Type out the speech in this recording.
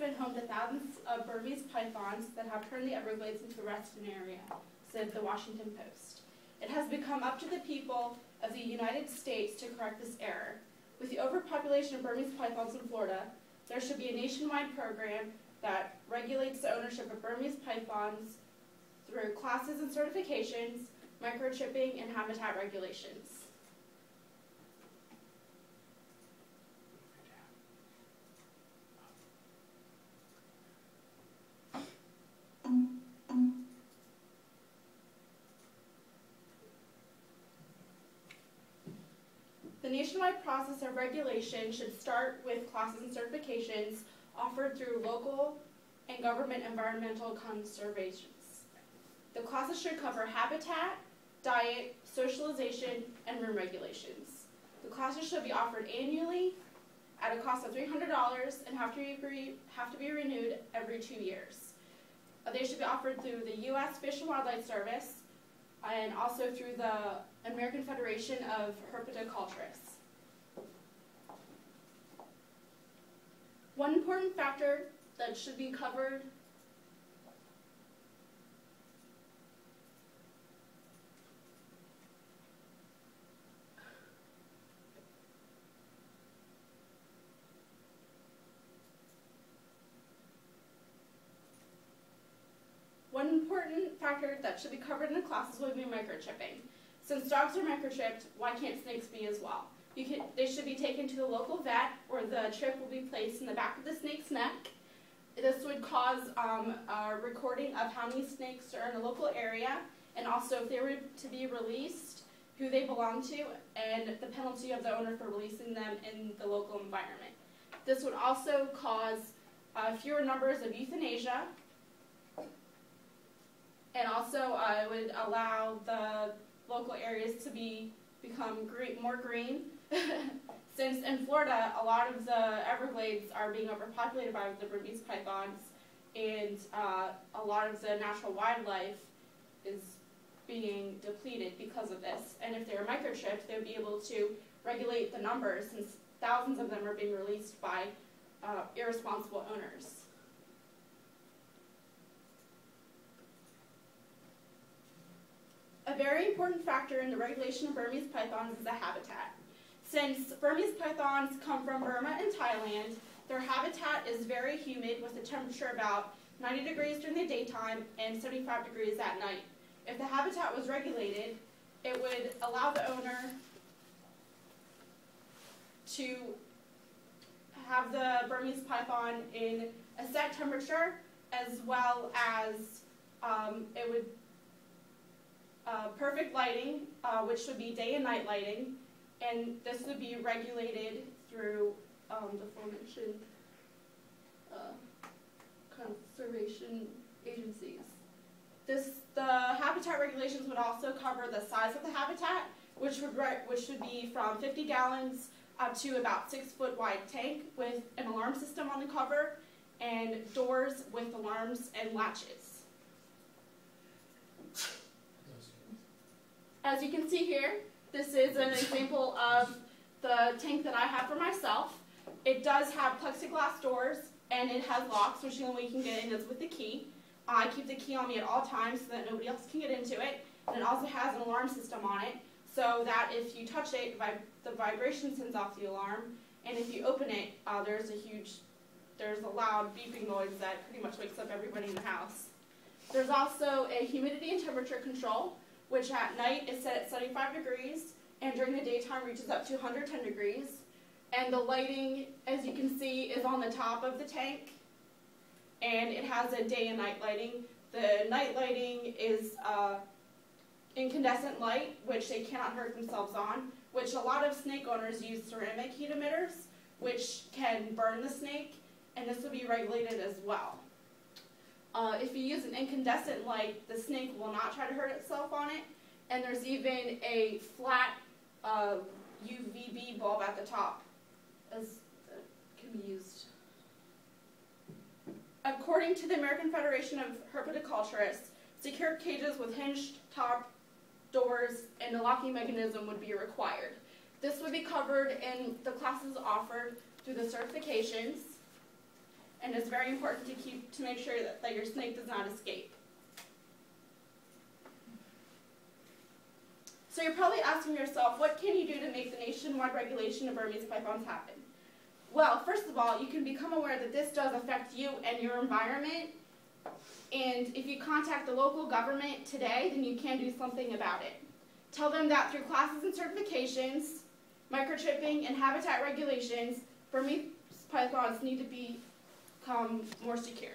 been home to thousands of Burmese pythons that have turned the Everglades into a resting area, said the Washington Post. It has become up to the people of the United States to correct this error. With the overpopulation of Burmese pythons in Florida, there should be a nationwide program that regulates the ownership of Burmese pythons through classes and certifications, microchipping, and habitat regulations. The nationwide process of regulation should start with classes and certifications offered through local and government environmental conservations. The classes should cover habitat, diet, socialization, and room regulations. The classes should be offered annually at a cost of $300 and have to be renewed every 2 years. They should be offered through the U.S. Fish and Wildlife Service and also through the American Federation of Herpetoculturists. One important factor that should be covered in the classes would be microchipping. Since dogs are microchipped, why can't snakes be as well? They should be taken to the local vet where the chip will be placed in the back of the snake's neck. This would cause a recording of how many snakes are in a local area, and also if they were to be released, who they belong to, and the penalty of the owner for releasing them in the local environment. This would also cause fewer numbers of euthanasia, and also it would allow the local areas to become more green. Since in Florida, a lot of the Everglades are being overpopulated by the Burmese pythons, and a lot of the natural wildlife is being depleted because of this. And if they were microchipped, they would be able to regulate the numbers, since thousands of them are being released by irresponsible owners. A very important factor in the regulation of Burmese pythons is the habitat. Since Burmese pythons come from Burma and Thailand, their habitat is very humid with a temperature about 90 degrees during the daytime and 75 degrees at night. If the habitat was regulated, it would allow the owner to have the Burmese python in a set temperature, as well as it would perfect lighting, which would be day and night lighting, and this would be regulated through the aforementioned conservation agencies. The habitat regulations would also cover the size of the habitat, which would be from 50 gallons up to about 6-foot wide tank with an alarm system on the cover, and doors with alarms and latches. As you can see here, this is an example of the tank that I have for myself. It does have plexiglass doors, and it has locks, which the only way you can get in is with the key. I keep the key on me at all times so that nobody else can get into it. And it also has an alarm system on it, so that if you touch it, the vibration sends off the alarm. And if you open it, there's a loud beeping noise that pretty much wakes up everybody in the house. There's also a humidity and temperature control, which at night is set at 75 degrees, and during the daytime reaches up to 110 degrees. And the lighting, as you can see, is on the top of the tank, and it has a day and night lighting. The night lighting is incandescent light, which they cannot hurt themselves on, which a lot of snake owners use ceramic heat emitters, which can burn the snake, and this will be regulated as well. If you use an incandescent light, the snake will not try to hurt itself on it, and there's even a flat UVB bulb at the top that can be used. According to the American Federation of Herpetoculturists, secure cages with hinged top doors and a locking mechanism would be required. This would be covered in the classes offered through the certifications, and it's very important to make sure that your snake does not escape. So you're probably asking yourself, what can you do to make the nationwide regulation of Burmese pythons happen? Well, first of all, you can become aware that this does affect you and your environment, and if you contact the local government today, then you can do something about it. Tell them that through classes and certifications, microchipping, and habitat regulations, Burmese pythons need to become more secure.